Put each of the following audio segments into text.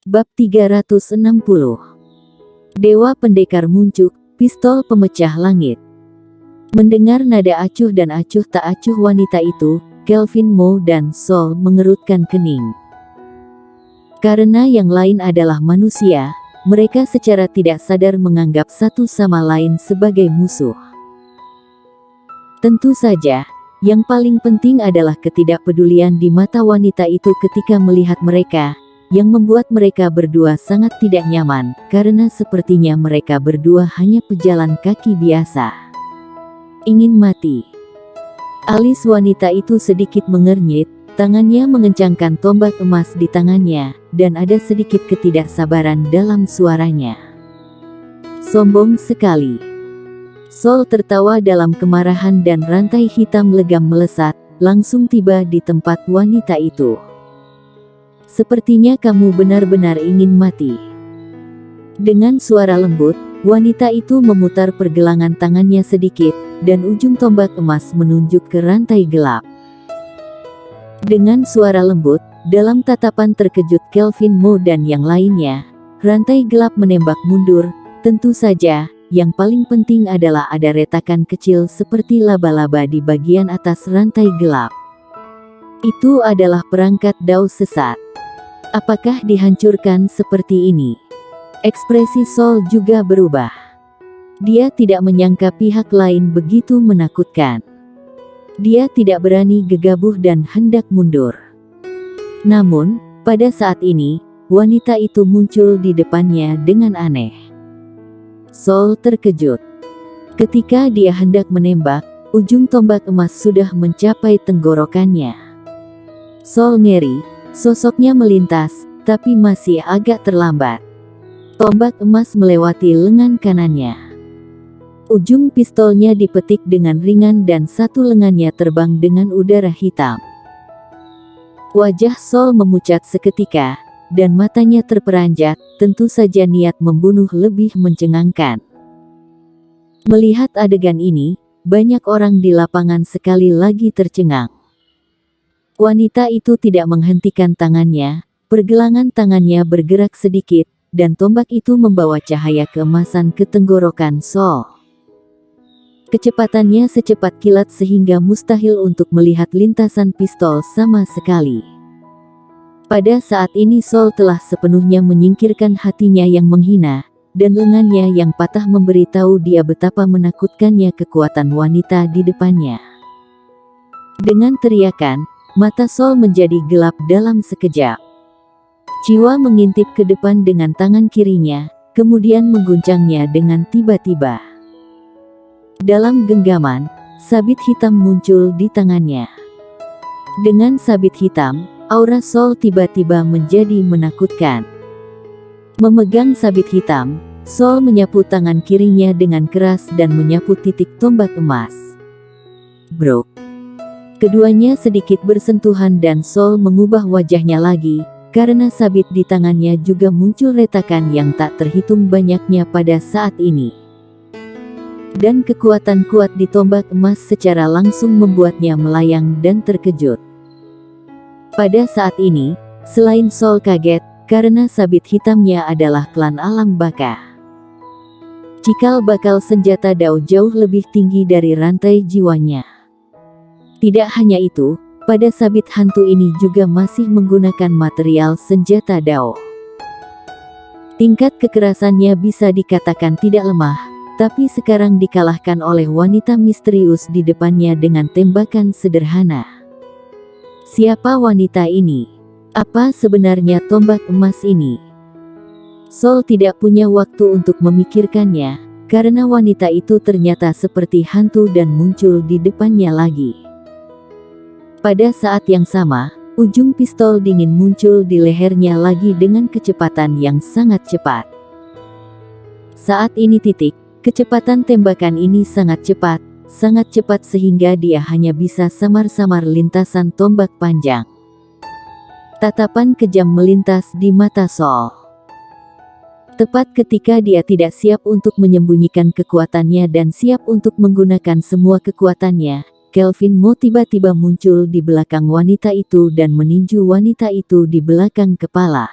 Bab 360. Dewa Pendekar Muncul, Pistol Pemecah Langit. Mendengar nada acuh dan acuh tak acuh wanita itu, Kelvin Mo dan Sol mengerutkan kening. Karena yang lain adalah manusia, mereka secara tidak sadar menganggap satu sama lain sebagai musuh. Tentu saja, yang paling penting adalah ketidakpedulian di mata wanita itu ketika melihat mereka, yang membuat mereka berdua sangat tidak nyaman, karena sepertinya mereka berdua hanya pejalan kaki biasa. Ingin mati. Alis wanita itu sedikit mengernyit, tangannya mengencangkan tombak emas di tangannya, dan ada sedikit ketidaksabaran dalam suaranya. Sombong sekali. Sol tertawa dalam kemarahan dan rantai hitam legam melesat, langsung tiba di tempat wanita itu. Sepertinya kamu benar-benar ingin mati. Dengan suara lembut, wanita itu memutar pergelangan tangannya sedikit, dan ujung tombak emas menunjuk ke rantai gelap. Dengan suara lembut, dalam tatapan terkejut Kelvin Mo dan yang lainnya, rantai gelap menembak mundur. Tentu saja, yang paling penting adalah ada retakan kecil seperti laba-laba di bagian atas rantai gelap. Itu adalah perangkat dao sesat. Apakah dihancurkan seperti ini? Ekspresi Sol juga berubah. Dia tidak menyangka pihak lain begitu menakutkan. Dia tidak berani gegabah dan hendak mundur. Namun, pada saat ini, wanita itu muncul di depannya dengan aneh. Sol terkejut. Ketika dia hendak menembak, ujung tombak emas sudah mencapai tenggorokannya. Sol ngeri. Sosoknya melintas, tapi masih agak terlambat. Tombak emas melewati lengan kanannya. Ujung pistolnya dipetik dengan ringan dan satu lengannya terbang dengan udara hitam. Wajah Sol memucat seketika, dan matanya terperanjat, tentu saja niat membunuh lebih mencengangkan. Melihat adegan ini, banyak orang di lapangan sekali lagi tercengang. Wanita itu tidak menghentikan tangannya, pergelangan tangannya bergerak sedikit, dan tombak itu membawa cahaya keemasan ke tenggorokan Sol. Kecepatannya secepat kilat sehingga mustahil untuk melihat lintasan pistol sama sekali. Pada saat ini Sol telah sepenuhnya menyingkirkan hatinya yang menghina, dan lengannya yang patah memberitahu dia betapa menakutkannya kekuatan wanita di depannya. Dengan teriakan, mata Sol menjadi gelap dalam sekejap. Jiwa mengintip ke depan dengan tangan kirinya, kemudian mengguncangnya dengan tiba-tiba. Dalam genggaman, sabit hitam muncul di tangannya. Dengan sabit hitam, aura Sol tiba-tiba menjadi menakutkan. Memegang sabit hitam, Sol menyapu tangan kirinya dengan keras dan menyapu titik tombak emas. Brok. Keduanya sedikit bersentuhan dan Sol mengubah wajahnya lagi, karena sabit di tangannya juga muncul retakan yang tak terhitung banyaknya pada saat ini. Dan kekuatan kuat di tombak emas secara langsung membuatnya melayang dan terkejut. Pada saat ini, selain Sol kaget, karena sabit hitamnya adalah klan alam baka. Cikal bakal senjata dao jauh lebih tinggi dari rantai jiwanya. Tidak hanya itu, pada sabit hantu ini juga masih menggunakan material senjata dao. Tingkat kekerasannya bisa dikatakan tidak lemah, tapi sekarang dikalahkan oleh wanita misterius di depannya dengan tembakan sederhana. Siapa wanita ini? Apa sebenarnya tombak emas ini? Sol tidak punya waktu untuk memikirkannya, karena wanita itu ternyata seperti hantu dan muncul di depannya lagi. Pada saat yang sama, ujung pistol dingin muncul di lehernya lagi dengan kecepatan yang sangat cepat. Saat ini kecepatan tembakan ini sangat cepat sehingga dia hanya bisa samar-samar lintasan tombak panjang. Tatapan kejam melintas di mata Sol. Tepat ketika dia tidak siap untuk menyembunyikan kekuatannya dan siap untuk menggunakan semua kekuatannya, Kelvin Mo tiba-tiba muncul di belakang wanita itu dan meninju wanita itu di belakang kepala.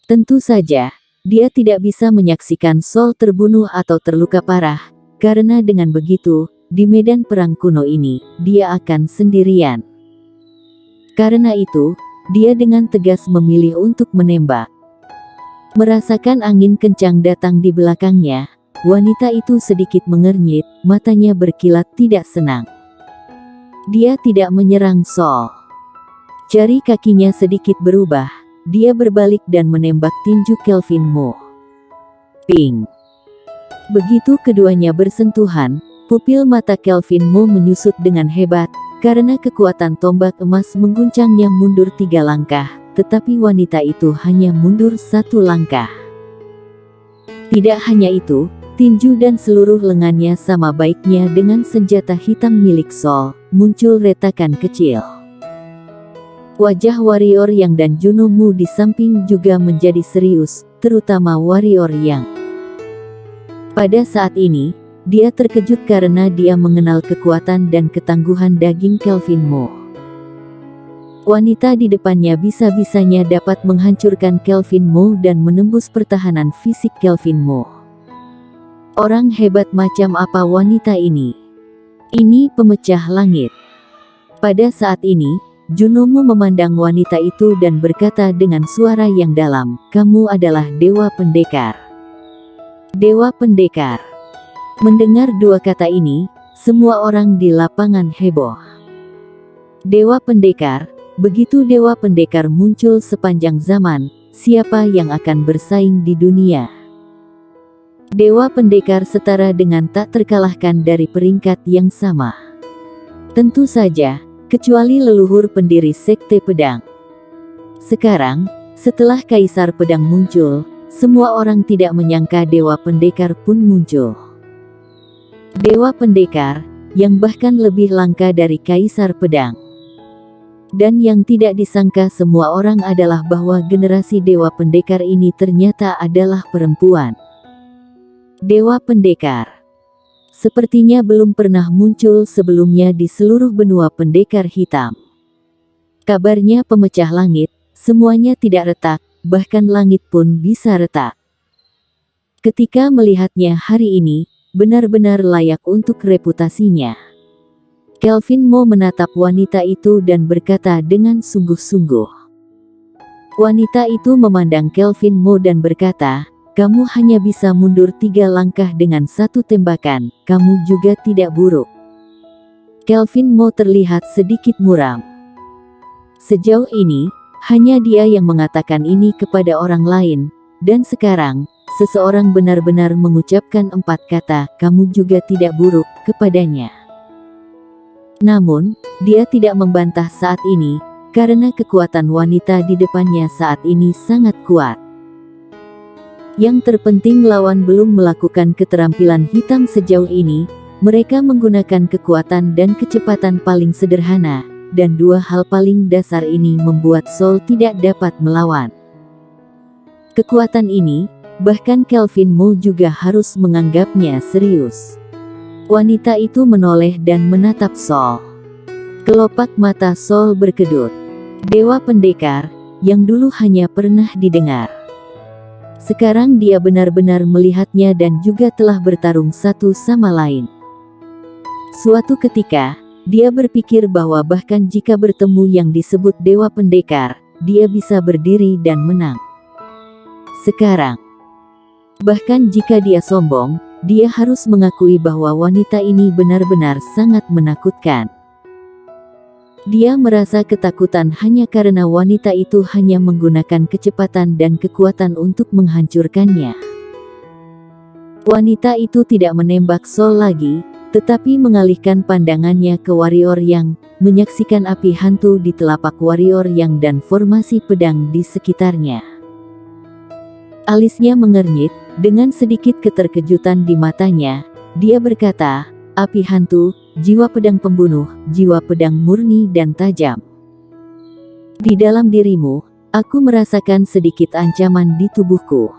Tentu saja, dia tidak bisa menyaksikan Sol terbunuh atau terluka parah, karena dengan begitu, di medan perang kuno ini, dia akan sendirian. Karena itu, dia dengan tegas memilih untuk menembak. Merasakan angin kencang datang di belakangnya, wanita itu sedikit mengernyit, matanya berkilat tidak senang. Dia tidak menyerang Sol. Jari kakinya sedikit berubah, dia berbalik dan menembak tinju Kelvin Mo. Ping! Begitu keduanya bersentuhan, pupil mata Kelvin Mo menyusut dengan hebat, karena kekuatan tombak emas mengguncangnya mundur 3 langkah, tetapi wanita itu hanya mundur 1 langkah. Tidak hanya itu, tinju dan seluruh lengannya sama baiknya dengan senjata hitam milik Sol, muncul retakan kecil. Wajah warrior Yang dan Juno Mu di samping juga menjadi serius, terutama warrior Yang. Pada saat ini, dia terkejut karena dia mengenal kekuatan dan ketangguhan daging Kelvin Mo. Wanita di depannya bisa-bisanya dapat menghancurkan Kelvin Mo dan menembus pertahanan fisik Kelvin Mo. Orang hebat macam apa wanita ini? Ini pemecah langit. Pada saat ini, Juno Mu memandang wanita itu dan berkata dengan suara yang dalam, "Kamu adalah Dewa Pendekar." Dewa Pendekar. Mendengar 2 kata ini, semua orang di lapangan heboh. Dewa Pendekar, begitu Dewa Pendekar muncul sepanjang zaman, siapa yang akan bersaing di dunia? Dewa Pendekar setara dengan tak terkalahkan dari peringkat yang sama. Tentu saja, kecuali leluhur pendiri Sekte Pedang. Sekarang, setelah Kaisar Pedang muncul, semua orang tidak menyangka Dewa Pendekar pun muncul. Dewa Pendekar, yang bahkan lebih langka dari Kaisar Pedang. Dan yang tidak disangka semua orang adalah bahwa generasi Dewa Pendekar ini ternyata adalah perempuan. Dewa Pendekar. Sepertinya belum pernah muncul sebelumnya di seluruh benua pendekar hitam. Kabarnya pemecah langit, semuanya tidak retak, bahkan langit pun bisa retak. Ketika melihatnya hari ini, benar-benar layak untuk reputasinya. Kelvin Mo menatap wanita itu dan berkata dengan sungguh-sungguh. Wanita itu memandang Kelvin Mo dan berkata, "Kamu hanya bisa mundur 3 langkah dengan 1 tembakan, kamu juga tidak buruk." Kelvin Mo terlihat sedikit muram. Sejauh ini, hanya dia yang mengatakan ini kepada orang lain, dan sekarang, seseorang benar-benar mengucapkan 4 kata, "Kamu juga tidak buruk," kepadanya. Namun, dia tidak membantah saat ini, karena kekuatan wanita di depannya saat ini sangat kuat. Yang terpenting lawan belum melakukan keterampilan hitam sejauh ini, mereka menggunakan kekuatan dan kecepatan paling sederhana, dan 2 hal paling dasar ini membuat Sol tidak dapat melawan. Kekuatan ini, bahkan Kelvin Mo juga harus menganggapnya serius. Wanita itu menoleh dan menatap Sol. Kelopak mata Sol berkedut. Dewa Pendekar, yang dulu hanya pernah didengar. Sekarang dia benar-benar melihatnya dan juga telah bertarung satu sama lain. Suatu ketika, dia berpikir bahwa bahkan jika bertemu yang disebut Dewa Pendekar, dia bisa berdiri dan menang. Sekarang, bahkan jika dia sombong, dia harus mengakui bahwa wanita ini benar-benar sangat menakutkan. Dia merasa ketakutan hanya karena wanita itu hanya menggunakan kecepatan dan kekuatan untuk menghancurkannya. Wanita itu tidak menembak Sol lagi, tetapi mengalihkan pandangannya ke warrior Yang, menyaksikan api hantu di telapak warrior Yang dan formasi pedang di sekitarnya. Alisnya mengernyit, dengan sedikit keterkejutan di matanya, dia berkata, "Api hantu, jiwa pedang pembunuh, jiwa pedang murni dan tajam. Di dalam dirimu, aku merasakan sedikit ancaman di tubuhku.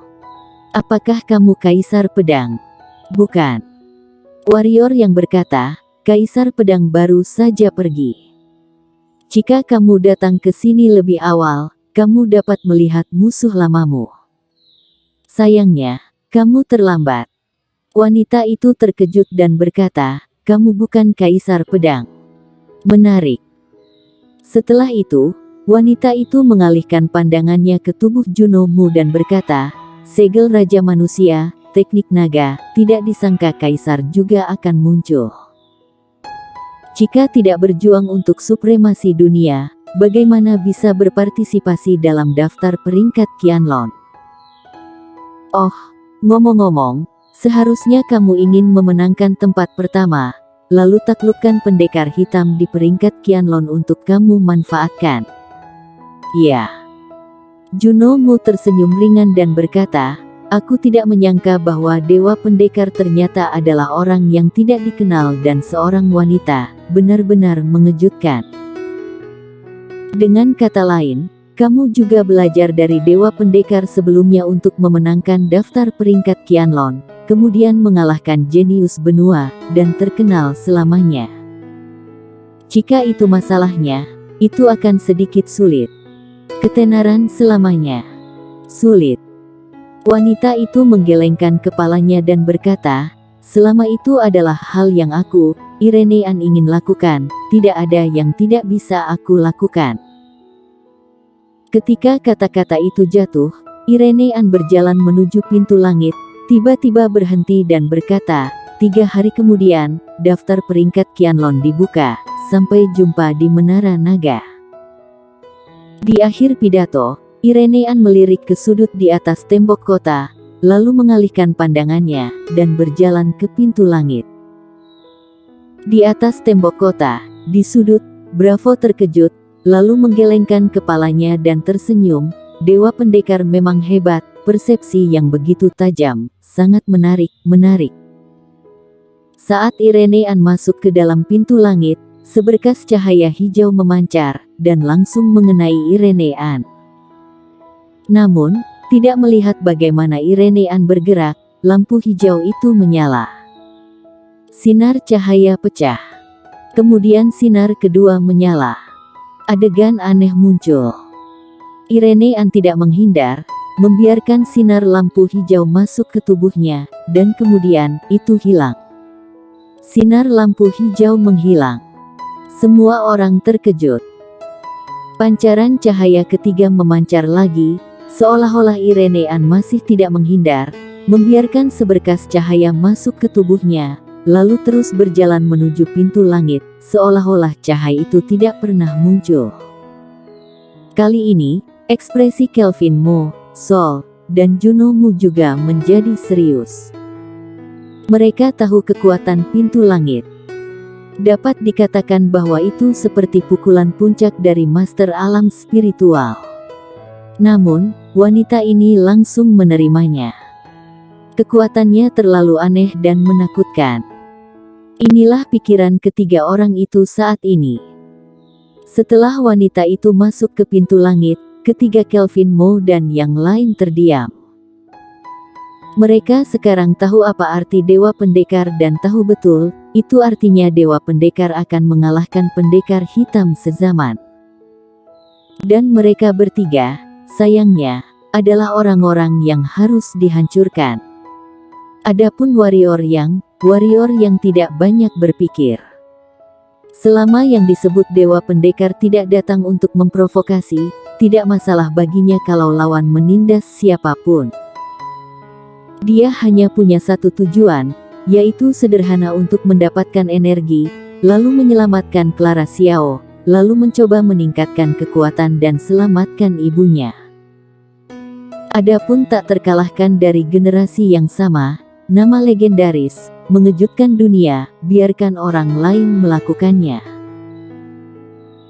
Apakah kamu Kaisar Pedang?" "Bukan." Warrior Yang berkata, "Kaisar Pedang baru saja pergi. Jika kamu datang ke sini lebih awal, kamu dapat melihat musuh lamamu." Sayangnya, kamu terlambat. Wanita itu terkejut dan berkata, kamu bukan kaisar pedang. Menarik. Setelah itu, wanita itu mengalihkan pandangannya ke tubuh Juno Mu dan berkata, segel Raja Manusia, teknik naga, tidak disangka kaisar juga akan muncul. Jika tidak berjuang untuk supremasi dunia, bagaimana bisa berpartisipasi dalam daftar peringkat Qianlong? Oh, ngomong-ngomong, seharusnya kamu ingin memenangkan tempat pertama, lalu taklukkan pendekar hitam di peringkat Qianlong untuk kamu manfaatkan. Ya. Juno Mu tersenyum ringan dan berkata, aku tidak menyangka bahwa Dewa Pendekar ternyata adalah orang yang tidak dikenal dan seorang wanita, benar-benar mengejutkan. Dengan kata lain, kamu juga belajar dari Dewa Pendekar sebelumnya untuk memenangkan daftar peringkat Qianlong, kemudian mengalahkan jenius benua, dan terkenal selamanya. Jika itu masalahnya, itu akan sedikit sulit. Ketenaran selamanya. Sulit. Wanita itu menggelengkan kepalanya dan berkata, selama itu adalah hal yang aku, Irenean ingin lakukan, tidak ada yang tidak bisa aku lakukan. Ketika kata-kata itu jatuh, Irenean berjalan menuju pintu langit, tiba-tiba berhenti dan berkata, 3 hari kemudian, daftar peringkat Qianlong dibuka, sampai jumpa di Menara Naga. Di akhir pidato, Irenean melirik ke sudut di atas tembok kota, lalu mengalihkan pandangannya, dan berjalan ke pintu langit. Di atas tembok kota, di sudut, Bravo terkejut, lalu menggelengkan kepalanya dan tersenyum, Dewa Pendekar memang hebat, persepsi yang begitu tajam, sangat menarik. Saat Irenean masuk ke dalam pintu langit, seberkas cahaya hijau memancar, dan langsung mengenai Irenean. Namun, tidak melihat bagaimana Irenean bergerak, lampu hijau itu menyala. Sinar cahaya pecah. Kemudian sinar kedua menyala. Adegan aneh muncul. Irenean tidak menghindar, membiarkan sinar lampu hijau masuk ke tubuhnya, dan kemudian, itu hilang. Sinar lampu hijau menghilang. Semua orang terkejut. Pancaran cahaya ketiga memancar lagi, seolah-olah Irenean masih tidak menghindar, membiarkan seberkas cahaya masuk ke tubuhnya, lalu terus berjalan menuju pintu langit, seolah-olah cahaya itu tidak pernah muncul. Kali ini, ekspresi Kelvin Mo, Sol, dan Juno Mu juga menjadi serius. Mereka tahu kekuatan pintu langit. Dapat dikatakan bahwa itu seperti pukulan puncak dari master alam spiritual. Namun, wanita ini langsung menerimanya. Kekuatannya terlalu aneh dan menakutkan. Inilah pikiran ketiga orang itu saat ini. Setelah wanita itu masuk ke pintu langit, ketiga Kelvin Mo dan yang lain terdiam. Mereka sekarang tahu apa arti Dewa Pendekar dan tahu betul, itu artinya Dewa Pendekar akan mengalahkan pendekar hitam sezaman. Dan mereka bertiga, sayangnya, adalah orang-orang yang harus dihancurkan. Adapun warrior yang tidak banyak berpikir. Selama yang disebut Dewa Pendekar tidak datang untuk memprovokasi, tidak masalah baginya kalau lawan menindas siapapun. Dia hanya punya satu tujuan, yaitu sederhana untuk mendapatkan energi, lalu menyelamatkan Clara Xiao, lalu mencoba meningkatkan kekuatan dan selamatkan ibunya. Adapun tak terkalahkan dari generasi yang sama, nama legendaris, mengejutkan dunia, biarkan orang lain melakukannya.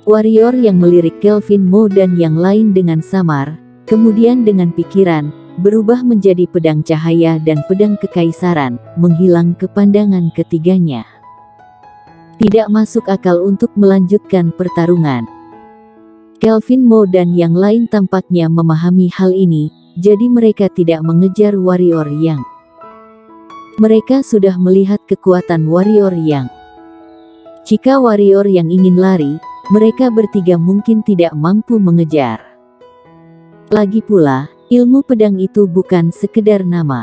Warrior yang melirik Kelvin Mo dan yang lain dengan samar, kemudian dengan pikiran, berubah menjadi pedang cahaya dan pedang kekaisaran, menghilang ke pandangan ketiganya. Tidak masuk akal untuk melanjutkan pertarungan. Kelvin Mo dan yang lain tampaknya memahami hal ini, jadi mereka tidak mengejar warrior yang. Mereka sudah melihat kekuatan warrior yang. Jika warrior yang ingin lari, mereka bertiga mungkin tidak mampu mengejar. Lagi pula, Ilmu pedang itu bukan sekedar nama.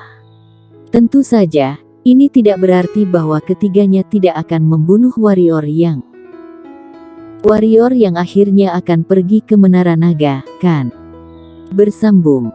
Tentu saja, ini tidak berarti bahwa ketiganya tidak akan membunuh warrior yang akhirnya akan pergi ke Menara Naga, kan? Bersambung.